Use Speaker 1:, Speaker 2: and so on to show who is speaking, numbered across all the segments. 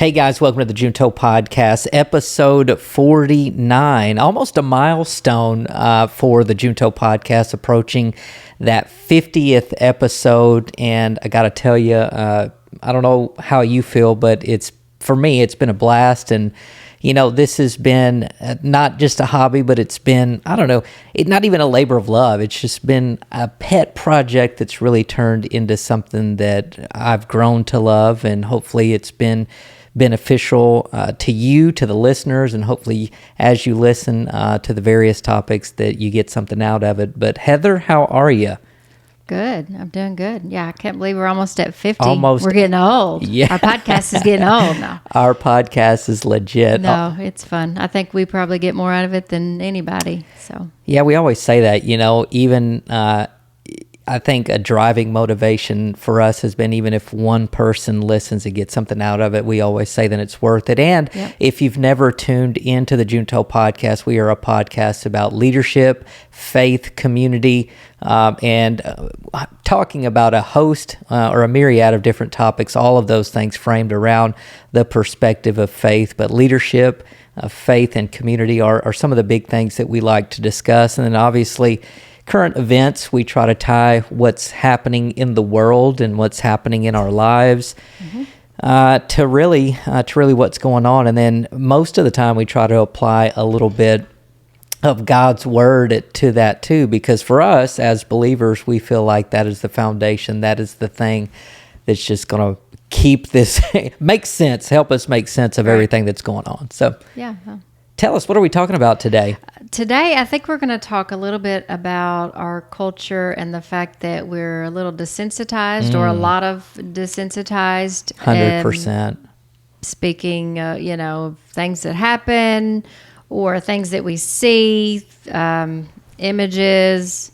Speaker 1: Hey guys, welcome to the Junto Podcast, episode 49. Almost a milestone for the Junto Podcast, approaching that 50th episode. And I got to tell you, I don't know how you feel, but for me, it's been a blast. And you know, this has been not just a hobby, but it's been, I don't know, not even a labor of love. It's just been a pet project that's really turned into something that I've grown to love, and hopefully it's been beneficial to you, to the listeners, and hopefully as you listen to the various topics that you get something out of it. But Heather, how are you?
Speaker 2: Good. I'm doing good. Yeah, I can't believe we're almost at 50.
Speaker 1: Almost.
Speaker 2: We're getting old.
Speaker 1: Yeah.
Speaker 2: Our podcast is getting old now.
Speaker 1: Our podcast is legit.
Speaker 2: No, it's fun. I think we probably get more out of it than anybody. So
Speaker 1: yeah, we always say that, you know, even I think a driving motivation for us has been, even if one person listens and gets something out of it, we always say that it's worth it. And if you've never tuned into the Junto Podcast, we are a podcast about leadership, faith, community, and talking about a host or a myriad of different topics, all of those things framed around the perspective of faith. But leadership, faith, and community are some of the big things that we like to discuss. And then obviously current events, we try to tie what's happening in the world and what's happening in our lives to really what's going on. And then most of the time we try to apply a little bit of God's word to that too, because for us as believers, we feel like that is the foundation. That is the thing that's just going to keep this, help us make sense of everything that's going on. So
Speaker 2: yeah.
Speaker 1: Tell us, what are we talking about today?
Speaker 2: Today, I think we're going to talk a little bit about our culture and the fact that we're a little desensitized, or a lot of desensitized.
Speaker 1: 100%.
Speaker 2: Speaking, of things that happen or things that we see, images,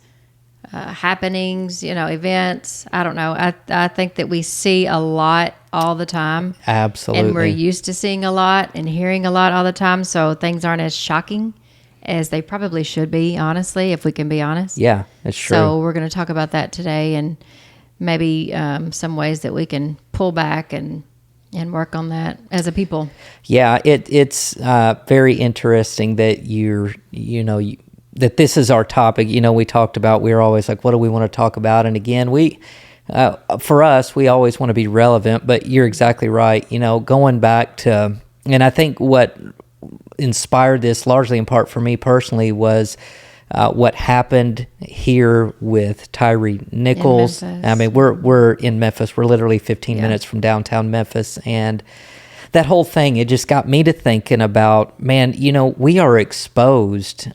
Speaker 2: happenings, events. I don't know. I think that we see a lot all the time.
Speaker 1: Absolutely.
Speaker 2: And we're used to seeing a lot and hearing a lot all the time, so things aren't as shocking as they probably should be, honestly, if we can be honest.
Speaker 1: Yeah, that's true.
Speaker 2: So we're going to talk about that today, and maybe some ways that we can pull back and work on that as a people. Yeah,
Speaker 1: it's very interesting that that this is our topic. You know, we talked about, we were always like, what do we want to talk about? And again, for us, we always want to be relevant, but you're exactly right. You know, going back to, and I think what inspired this largely in part for me personally was what happened here with Tyre Nichols. I mean, we're in Memphis. We're literally 15 minutes from downtown Memphis. And that whole thing, it just got me to thinking about, man, we are exposed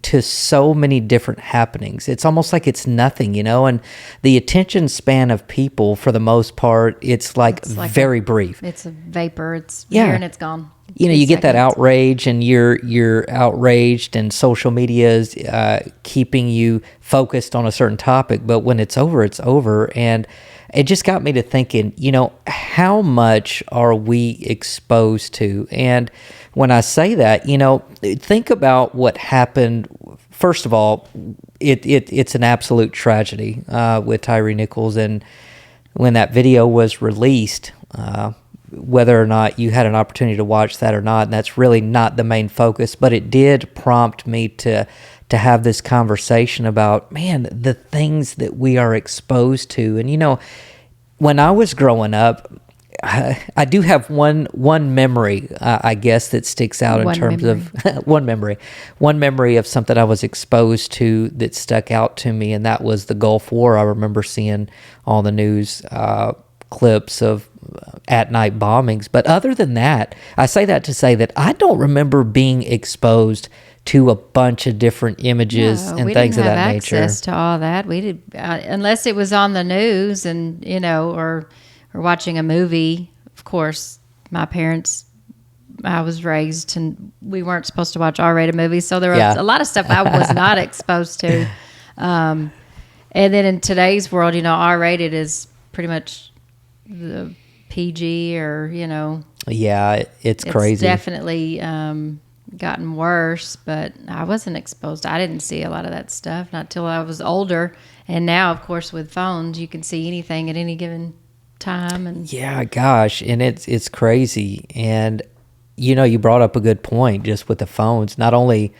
Speaker 1: to so many different happenings. It's almost like it's nothing, and the attention span of people, for the most part, it's like very brief.
Speaker 2: It's a vapor. It's here and it's gone.
Speaker 1: You get that outrage, and you're outraged, and social media is keeping you focused on a certain topic, but when it's over, it's over. And it just got me to thinking, how much are we exposed to? And when I say that, think about what happened. First of all, it's an absolute tragedy with Tyre Nichols. And when that video was released, whether or not you had an opportunity to watch that or not, and that's really not the main focus, but it did prompt me to have this conversation about, man, the things that we are exposed to. And, when I was growing up, I do have one memory, I guess, that sticks out in terms of one memory of something I was exposed to that stuck out to me, and that was the Gulf War. I remember seeing all the news clips of at-night bombings. But other than that, I say that to say that I don't remember being exposed to a bunch of different images and things of that nature.
Speaker 2: We didn't have access to all that. We did, unless it was on the news and, or watching a movie. Of course, my parents, I was raised, and we weren't supposed to watch R-rated movies, so there was a lot of stuff I was not exposed to. And then in today's world, R-rated is pretty much the PG, or
Speaker 1: it's crazy.
Speaker 2: It's definitely gotten worse, but I wasn't exposed. I didn't see a lot of that stuff, not till I was older. And now, of course, with phones, you can see anything at any given time. And
Speaker 1: Yeah, gosh, and it's crazy. And you brought up a good point just with the phones. Not only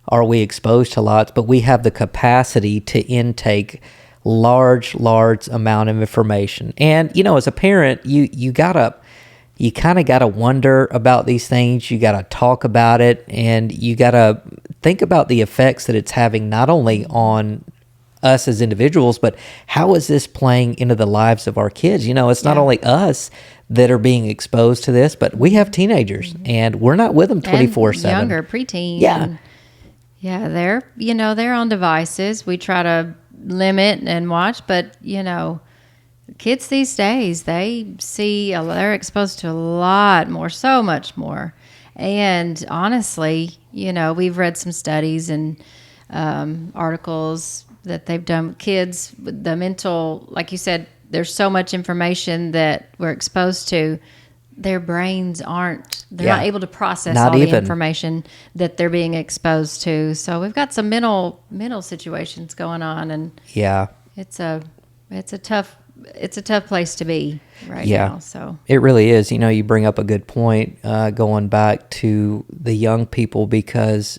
Speaker 1: are we exposed to lots, but we have the capacity to intake large amount of information. And as a parent, you kind of gotta wonder about these things. You gotta talk about it, and you gotta think about the effects that it's having not only on us as individuals, but how is this playing into the lives of our kids? It's not only us that are being exposed to this, but we have teenagers, and we're not with them 24/7.
Speaker 2: Younger preteen.
Speaker 1: Yeah.
Speaker 2: Yeah, they're on devices. We try to limit and watch, but kids these days, they're exposed to a lot more, so much more. And honestly, we've read some studies and articles that they've done with kids, with the mental, like you said, there's so much information that we're exposed to. Their brains they're not able to process the information that they're being exposed to. So we've got some mental situations going on, and it's a tough place to be right now. So
Speaker 1: it really is. You bring up a good point, going back to the young people, because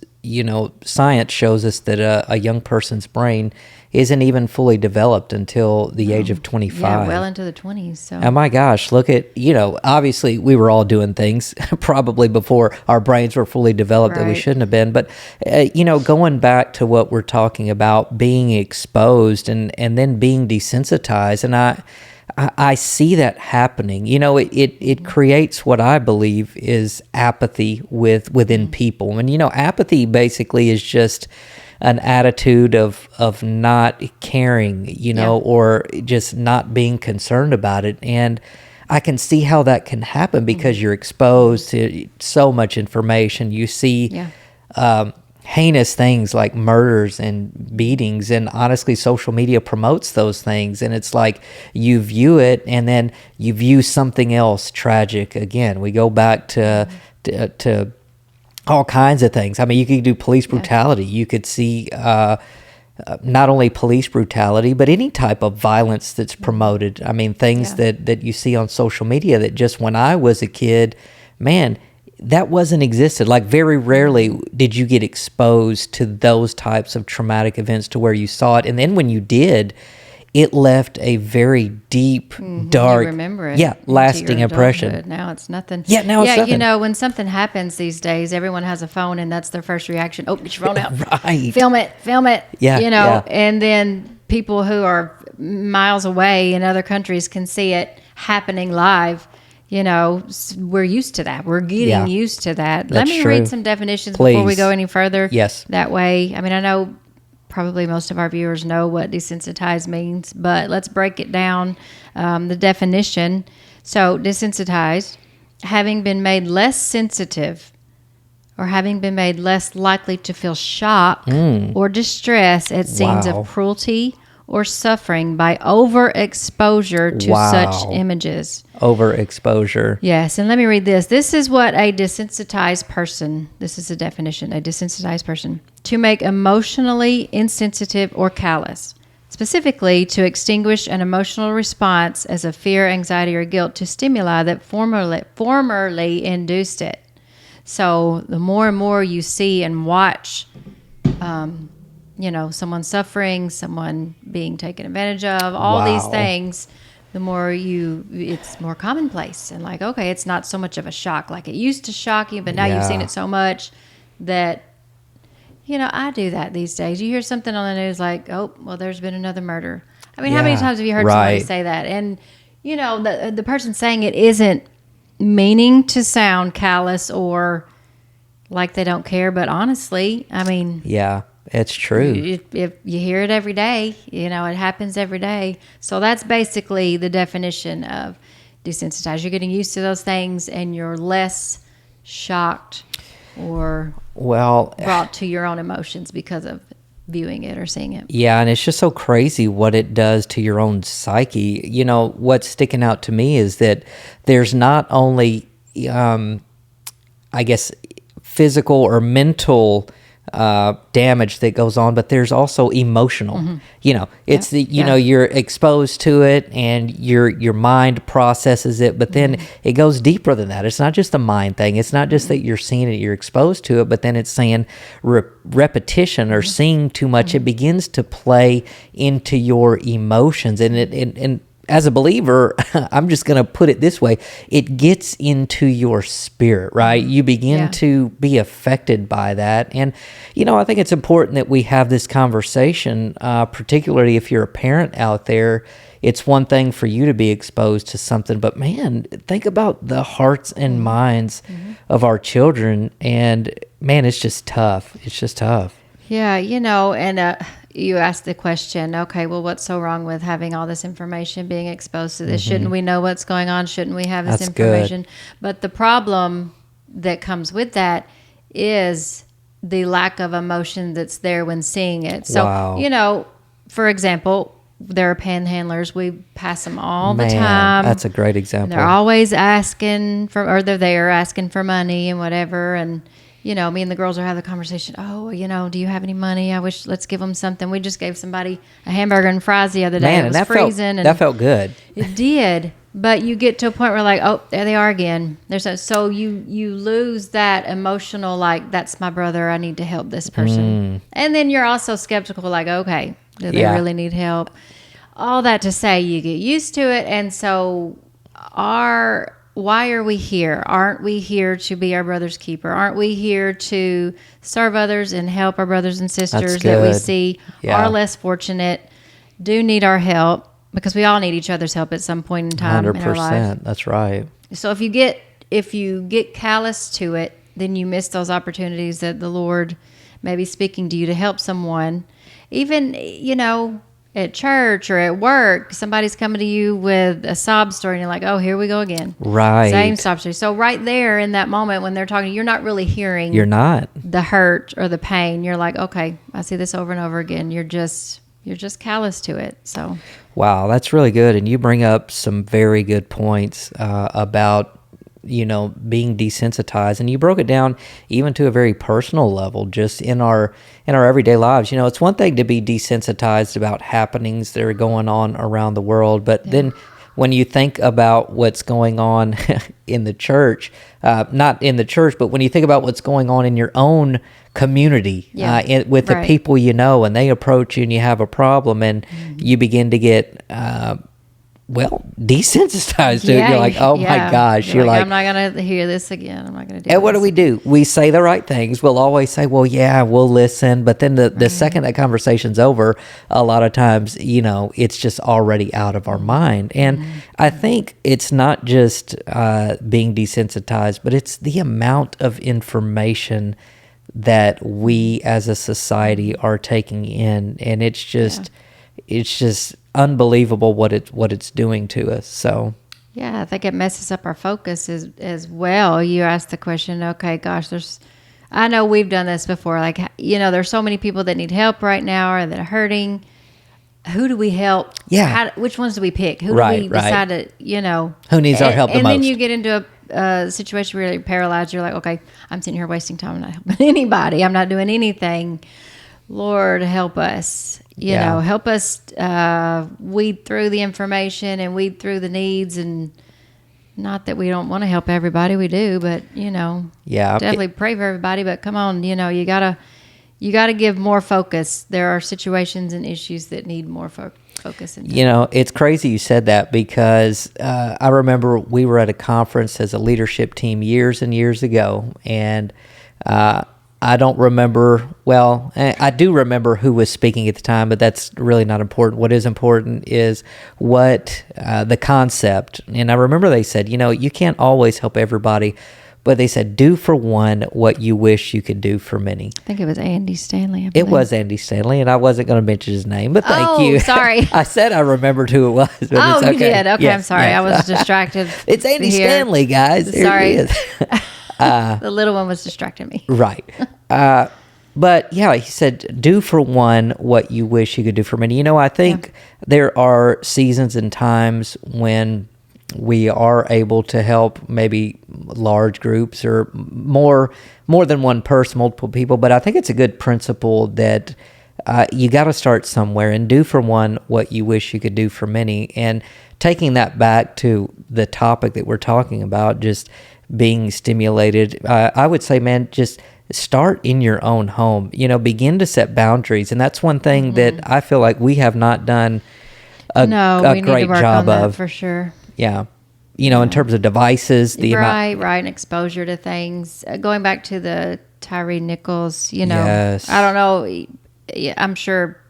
Speaker 1: science shows us that a young person's brain isn't even fully developed until the age of 25.
Speaker 2: Yeah, well into the 20s. So.
Speaker 1: Oh my gosh, look at, obviously we were all doing things probably before our brains were fully developed that we shouldn't have been. But, going back to what we're talking about, being exposed and then being desensitized, and I see that happening. It creates what I believe is apathy within people. And, apathy basically is just an attitude of not caring, or just not being concerned about it. And I can see how that can happen because you're exposed to so much information. You see heinous things like murders and beatings, and honestly, social media promotes those things. And it's like you view it, and then you view something else tragic. Again, we go back to all kinds of things. I mean, you could do police brutality. You could see not only police brutality, but any type of violence that's promoted. I mean, things that you see on social media that just when I was a kid, man, that wasn't existed. Like, very rarely did you get exposed to those types of traumatic events to where you saw it. And then when you did, it left a very deep, dark,
Speaker 2: you remember it
Speaker 1: lasting impression.
Speaker 2: Now it's nothing.
Speaker 1: Yeah, now it's nothing.
Speaker 2: When something happens these days, everyone has a phone, and that's their first reaction. Oh, get your phone out.
Speaker 1: Right.
Speaker 2: Film it.
Speaker 1: Yeah,
Speaker 2: and then people who are miles away in other countries can see it happening live. We're used to that. We're getting used to that. Let me read some definitions before we go any further.
Speaker 1: Yes.
Speaker 2: That way, I mean, I know probably most of our viewers know what desensitized means, but let's break it down. The definition. So, desensitized, having been made less sensitive or having been made less likely to feel shock or distress at scenes of cruelty or suffering by overexposure to such images.
Speaker 1: Overexposure.
Speaker 2: Yes, and let me read this. This is what a desensitized person, this is a definition, a desensitized person, to make emotionally insensitive or callous, specifically to extinguish an emotional response as of fear, anxiety, or guilt to stimuli that formerly induced it. So the more and more you see and watch, someone suffering, someone being taken advantage of, all these things, the more it's more commonplace. And like, okay, it's not so much of a shock like it used to shock you, but now you've seen it so much that, I do that these days. You hear something on the news like, oh, well, there's been another murder. I mean, how many times have you heard somebody say that? And, the person saying it isn't meaning to sound callous or like they don't care, but honestly, I mean...
Speaker 1: Yeah. It's true.
Speaker 2: If you hear it every day, it happens every day. So that's basically the definition of desensitized. You're getting used to those things, and you're less shocked or brought to your own emotions because of viewing it or seeing it. Yeah,
Speaker 1: and it's just so crazy what it does to your own psyche. What's sticking out to me is that there's not only, I guess, physical or mental damage that goes on, but there's also emotional. You know, it's the you know, you're exposed to it and your mind processes it, but then it goes deeper than that. It's not just a mind thing. It's not just that you're seeing it, you're exposed to it, but then it's saying repetition or seeing too much. It begins to play into your emotions, and and as a believer, I'm just going to put it this way, it gets into your spirit, right? You begin to be affected by that. And, you know, I think it's important that we have this conversation, particularly if you're a parent out there. It's one thing for you to be exposed to something, but man, think about the hearts and minds of our children. And man, it's just tough. It's just tough.
Speaker 2: Yeah, you know, and you asked the question, okay, well, what's so wrong with having all this information, being exposed to this? Shouldn't we know what's going on? Shouldn't we have this information? Good. But the problem that comes with that is the lack of emotion that's there when seeing it. So, you know, for example, there are panhandlers. We pass them all the time.
Speaker 1: That's a great example.
Speaker 2: They're always asking for, or they're there asking for money and whatever. And, you know, me and the girls are having the conversation. Oh, you know, do you have any money? Let's give them something. We just gave somebody a hamburger and fries the other day.
Speaker 1: Man,
Speaker 2: it was freezing.
Speaker 1: That felt good.
Speaker 2: It did. But you get to a point where like, oh, there they are again. So you lose that emotional, like, that's my brother. I need to help this person. And then you're also skeptical, like, okay, do they really need help? All that to say, you get used to it. And so why are we here? Aren't we here to be our brother's keeper? Aren't we here to serve others and help our brothers and sisters that we see are less fortunate, do need our help? Because we all need each other's help at some point in time 100%, in our life.
Speaker 1: That's right. So
Speaker 2: if you get callous to it, then you miss those opportunities that the Lord may be speaking to you to help someone. Even, you know, at church or at work, somebody's coming to you with a sob story and you're like, oh, here we go again.
Speaker 1: Right.
Speaker 2: Same sob story. So right there in that moment when they're talking, you're not really hearing the hurt or the pain. You're like, okay, I see this over and over again. You're just callous to it. So,
Speaker 1: wow, that's really good. And you bring up some very good points about, you know, being desensitized, and you broke it down even to a very personal level, just in our everyday lives. You know, it's one thing to be desensitized about happenings that are going on around the world, but then when you think about what's going on in the church, not in the church, but when you think about what's going on in your own community, with the people you know, and they approach you and you have a problem, and you begin to get desensitized to it. You're like, oh my gosh. You're like,
Speaker 2: I'm not going to hear this again. I'm not going to do this.
Speaker 1: And what do? We say the right things. We'll always say, well, yeah, we'll listen. But then the second that conversation's over, a lot of times, you know, it's just already out of our mind. And I think it's not just being desensitized, but it's the amount of information that we as a society are taking in. And it's just unbelievable what it's doing to us. So
Speaker 2: I think it messes up our focus as well. You asked the question, okay, gosh, I know we've done this before, like, you know, there's so many people that need help right now or that are hurting. Who do we help? Which ones do we pick? Who do we decide to, you know,
Speaker 1: who needs our help the most?
Speaker 2: And then you get into a situation where you're paralyzed. You're like, okay, I'm sitting here wasting time. I'm not helping anybody. I'm not doing anything. Lord, help us, you know, help us weed through the information and weed through the needs. And not that we don't want to help everybody, we do, but, you know, definitely pray for everybody. But come on, you know, you gotta give more focus. There are situations and issues that need more focus.
Speaker 1: You know, it's crazy you said that, because I remember we were at a conference as a leadership team years and years ago, and I don't remember, well, I do remember who was speaking at the time, but that's really not important. What is important is what the concept. And I remember they said, you know, you can't always help everybody, but they said, do for one what you wish you could do for many.
Speaker 2: I think it was Andy Stanley.
Speaker 1: It was Andy Stanley, and I wasn't going to mention his name, but thank you.
Speaker 2: Oh, sorry.
Speaker 1: I said I remembered who it was. But it's okay.
Speaker 2: You did? Okay, yes, I'm sorry. I was distracted.
Speaker 1: It's Andy Stanley, guys.
Speaker 2: Sorry. The little one was distracting me.
Speaker 1: Right. But yeah, he said, do for one what you wish you could do for many. You know, I think there are seasons and times when we are able to help maybe large groups or more than one person, multiple people. But I think it's a good principle that you got to start somewhere and do for one what you wish you could do for many. And taking that back to the topic that we're talking about, just being stimulated, I would say, man, just start in your own home. Begin to set boundaries. And that's one thing that I feel like we have not done a
Speaker 2: we
Speaker 1: great
Speaker 2: need to work
Speaker 1: job
Speaker 2: on that
Speaker 1: of.
Speaker 2: for sure.
Speaker 1: Yeah. In terms of devices,
Speaker 2: right, and exposure to things. Going back to the Tyree Nichols,
Speaker 1: Yes.
Speaker 2: I don't know. I'm sure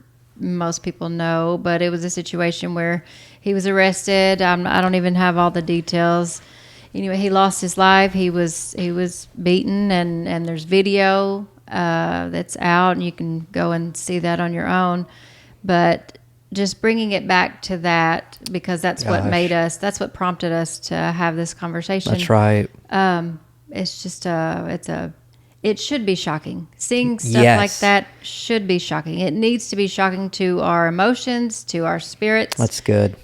Speaker 2: most people know, but it was a situation where he was arrested. I don't even have all the details. Anyway, he lost his life. He was beaten, and there's video that's out, and you can go and see that on your own. But just bringing it back to that, because that's what prompted us to have this conversation.
Speaker 1: That's right.
Speaker 2: It's just it should be shocking. Seeing stuff like that should be shocking. It needs to be shocking to our emotions, to our spirits.
Speaker 1: That's good.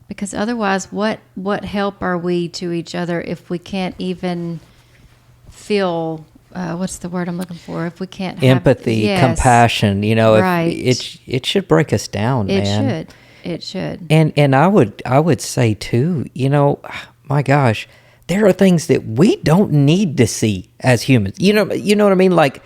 Speaker 2: Because otherwise, what help are we to each other if we can't even feel, what's the word I'm looking for? If we can't have
Speaker 1: empathy, compassion,
Speaker 2: right.
Speaker 1: it should break us down, man.
Speaker 2: It should.
Speaker 1: And I would say too, my gosh, there are things that we don't need to see as humans. You know what I mean? Like,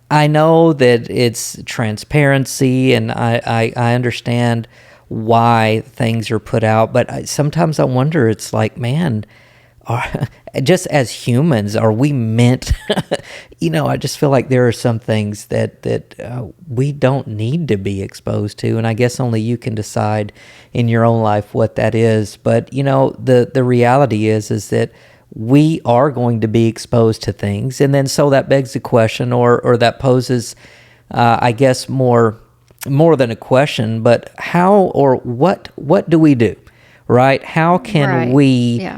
Speaker 1: I know that it's transparency, and I understand why things are put out, but sometimes I wonder, it's like, man, just as humans, are we meant, I just feel like there are some things that we don't need to be exposed to, and I guess only you can decide in your own life what that is. But, the reality is that we are going to be exposed to things, and then so that begs the question, or that poses, I guess, more than a question, but how or what do we do, right? How can we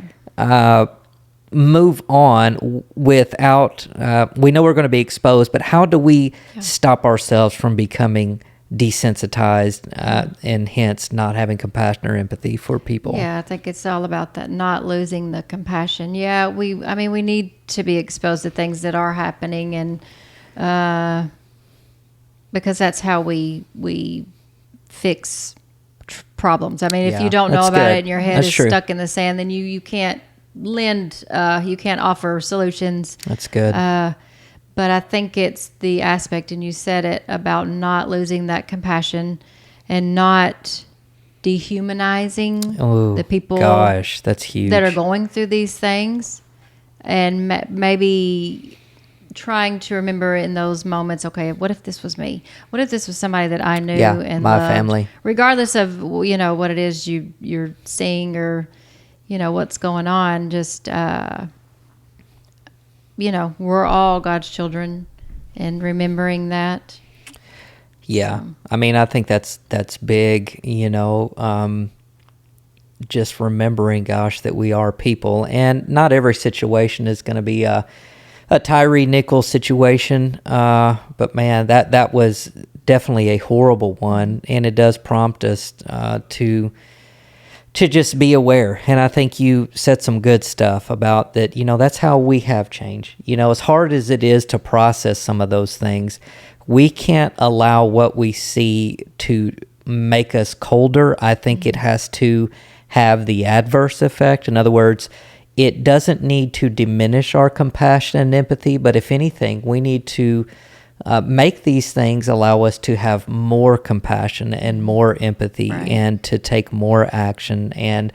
Speaker 1: move on without, we know we're going to be exposed, but how do we stop ourselves from becoming desensitized and hence not having compassion or empathy for people?
Speaker 2: Yeah, I think it's all about that, not losing the compassion. Yeah, we need to be exposed to things that are happening, and because that's how we fix problems. I mean, if you don't know about it and your head is stuck in the sand, then you can't you can't offer solutions.
Speaker 1: That's good.
Speaker 2: But I think it's the aspect, and you said it, about not losing that compassion and not dehumanizing the people.
Speaker 1: Gosh, that's huge.
Speaker 2: That are going through these things, and maybe trying to remember in those moments, okay, what if this was me? What if this was somebody that I knew and
Speaker 1: my
Speaker 2: loved?
Speaker 1: family? Regardless
Speaker 2: of, what it is you're seeing or, what's going on, just, we're all God's children, and remembering that.
Speaker 1: Yeah. I mean, I think that's big, just remembering, gosh, that we are people, and not every situation is going to be a Tyree Nichols situation, but man, that was definitely a horrible one, and it does prompt us to just be aware. And I think you said some good stuff about that. That's how we have change. As hard as it is to process some of those things, we can't allow what we see to make us colder. I think it has to have the adverse effect. In other words, it doesn't need to diminish our compassion and empathy, but if anything, we need to make these things allow us to have more compassion and more empathy, and to take more action. And,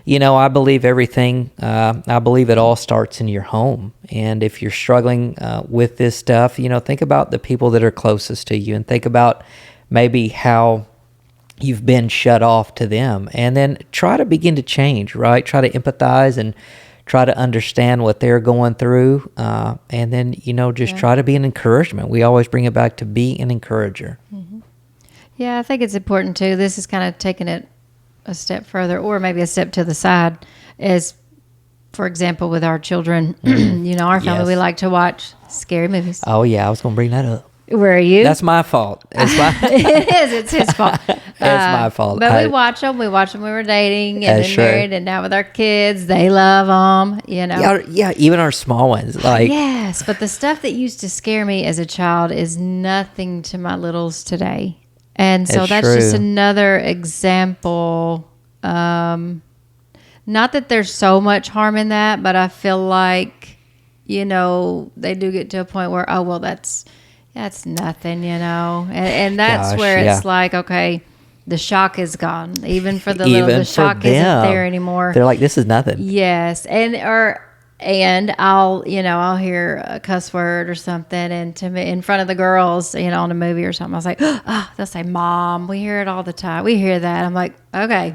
Speaker 1: I believe I believe it all starts in your home. And if you're struggling with this stuff, think about the people that are closest to you, and think about maybe how you've been shut off to them, and then try to begin to change, right? Try to empathize and try to understand what they're going through, and then, just try to be an encouragement. We always bring it back to be an encourager.
Speaker 2: Mm-hmm. Yeah, I think it's important too. This is kind of taking it a step further, or maybe a step to the side, is, for example, with our children, our family, we like to watch scary movies.
Speaker 1: Oh yeah, I was going to bring that up.
Speaker 2: Where are you?
Speaker 1: That's my fault.
Speaker 2: It is. It's his fault.
Speaker 1: my fault.
Speaker 2: But we watch them. We watch them when we were dating and then
Speaker 1: Sure.
Speaker 2: married, and now with our kids, they love them. You know.
Speaker 1: Yeah, even our small ones. Like,
Speaker 2: Yes, but the stuff that used to scare me as a child is nothing to my littles today. And so
Speaker 1: It's
Speaker 2: that's just
Speaker 1: true.
Speaker 2: another example. Not that there's so much harm in that, but I feel like, you know, they do get to a point where, oh, well, that's nothing, you know. And that's
Speaker 1: Gosh,
Speaker 2: where
Speaker 1: yeah.
Speaker 2: it's like, okay, the shock is gone. Even for the
Speaker 1: even
Speaker 2: little, the
Speaker 1: for
Speaker 2: shock isn't
Speaker 1: them,
Speaker 2: there anymore.
Speaker 1: They're like, this is nothing.
Speaker 2: Yes, and I'll hear a cuss word or something, and to me in front of the girls, you know, on a movie or something, I was like, oh, they'll say, "Mom, we hear it all the time. We hear that." I'm like, okay,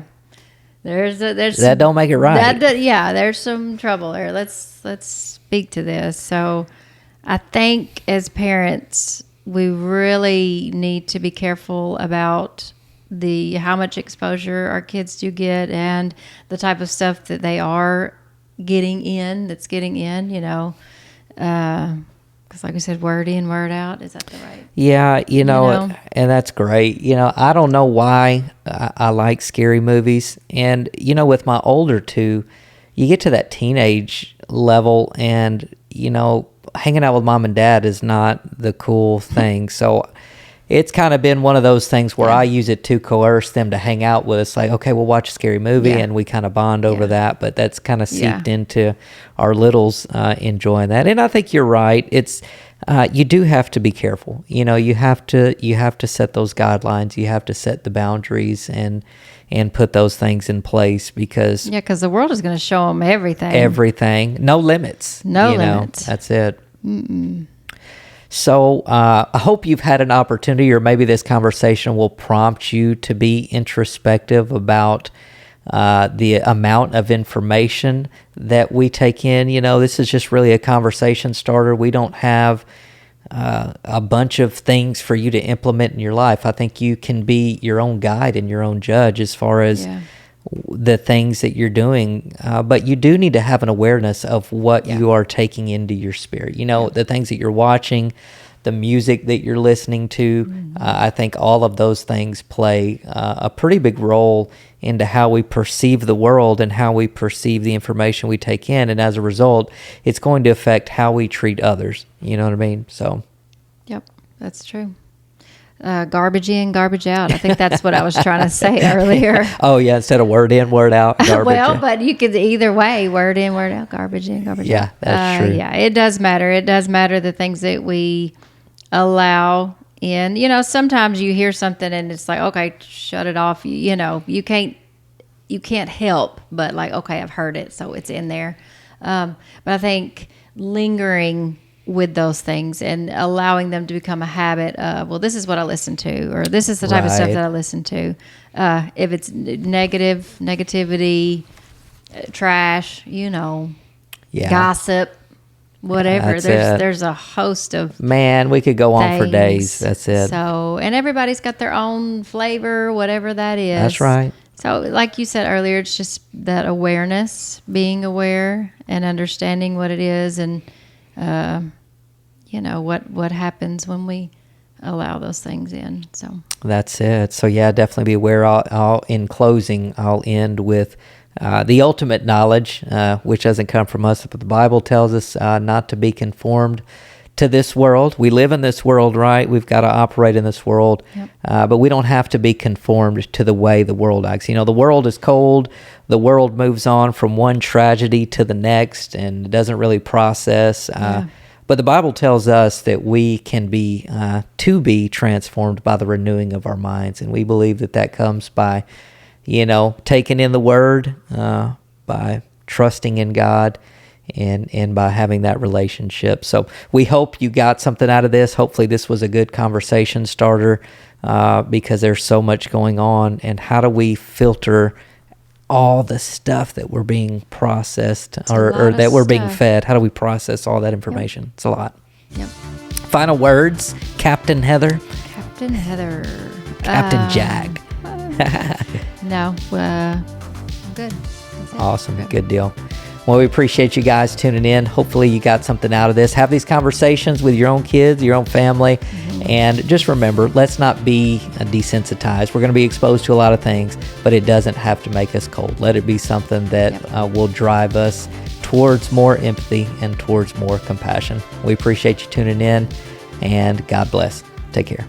Speaker 2: there's
Speaker 1: That don't make it right.
Speaker 2: Yeah, there's some trouble there. Let's speak to this. So, I think as parents, we really need to be careful about how much exposure our kids do get and the type of stuff that they are getting in, you know, because like we said, word in, word out. Is that the right?
Speaker 1: Yeah, you know,
Speaker 2: know?
Speaker 1: and that's great. You know, I don't know why I like scary movies. And, you know, with my older two, you get to that teenage level and, you know, hanging out with mom and dad is not the cool thing. So it's kind of been one of those things where I use it to coerce them to hang out with us. Like, okay, we'll watch a scary movie, and we kind of bond over that. But that's kind of seeped into our littles enjoying that. And I think you're right. It's you do have to be careful. You know, you have to set those guidelines. You have to set the boundaries and put those things in place because
Speaker 2: because the world is going to show them everything.
Speaker 1: Everything, no limits.
Speaker 2: No
Speaker 1: you
Speaker 2: limits.
Speaker 1: Know, that's it. So I hope you've had an opportunity, or maybe this conversation will prompt you to be introspective about the amount of information that we take in. You know, this is just really a conversation starter. We don't have a bunch of things for you to implement in your life. I think you can be your own guide and your own judge as far as the things that you're doing, but you do need to have an awareness of what you are taking into your spirit. You know, the things that you're watching, the music that you're listening to. I think all of those things play a pretty big role into how we perceive the world and how we perceive the information we take in. And as a result, it's going to affect how we treat others. You know what I mean? So,
Speaker 2: yep, that's true. Garbage in, garbage out. I think that's what I was trying to say earlier.
Speaker 1: Oh, yeah, instead of word in, word out, garbage
Speaker 2: well,
Speaker 1: in.
Speaker 2: but you could either way, word in, word out, garbage in, garbage out.
Speaker 1: Yeah, that's true.
Speaker 2: Yeah, it does matter. It does matter the things that we allow in. You know, sometimes you hear something and it's like, okay, shut it off. You know, you can't help but like, okay, I've heard it, so it's in there. But I think lingering with those things and allowing them to become a habit of, well, this is what I listen to, or this is the type of stuff that I listen to. If it's negativity, trash, you know, gossip, whatever. There's a host of
Speaker 1: Man, we could go on for days. That's it.
Speaker 2: So, and everybody's got their own flavor, whatever that is.
Speaker 1: That's right.
Speaker 2: So, like you said earlier, it's just that awareness, being aware and understanding what it is, and you know what happens when we allow those things in. So
Speaker 1: that's it. So yeah, definitely be aware. In closing, I'll end with the ultimate knowledge, which doesn't come from us, but the Bible tells us not to be conformed to this world. We live in this world, right? We've got to operate in this world, but we don't have to be conformed to the way the world acts. You know, the world is cold. The world moves on from one tragedy to the next, and doesn't really process. But the Bible tells us that we can be transformed by the renewing of our minds, and we believe that comes by, you know, taking in the Word, by trusting in God, and by having that relationship. So we hope you got something out of this. Hopefully this was a good conversation starter, because there's so much going on. And how do we filter all the stuff that we're being processed or that we're being fed? How do we process all that information? It's a lot. Final words, Captain Heather.
Speaker 2: Captain Heather.
Speaker 1: Captain Jag.
Speaker 2: No, I'm good. That's it.
Speaker 1: Awesome. Good deal. Well, we appreciate you guys tuning in. Hopefully you got something out of this. Have these conversations with your own kids, your own family, and just remember, let's not be desensitized. We're going to be exposed to a lot of things, but it doesn't have to make us cold. Let it be something that will drive us towards more empathy and towards more compassion. We appreciate you tuning in, and God bless. Take care.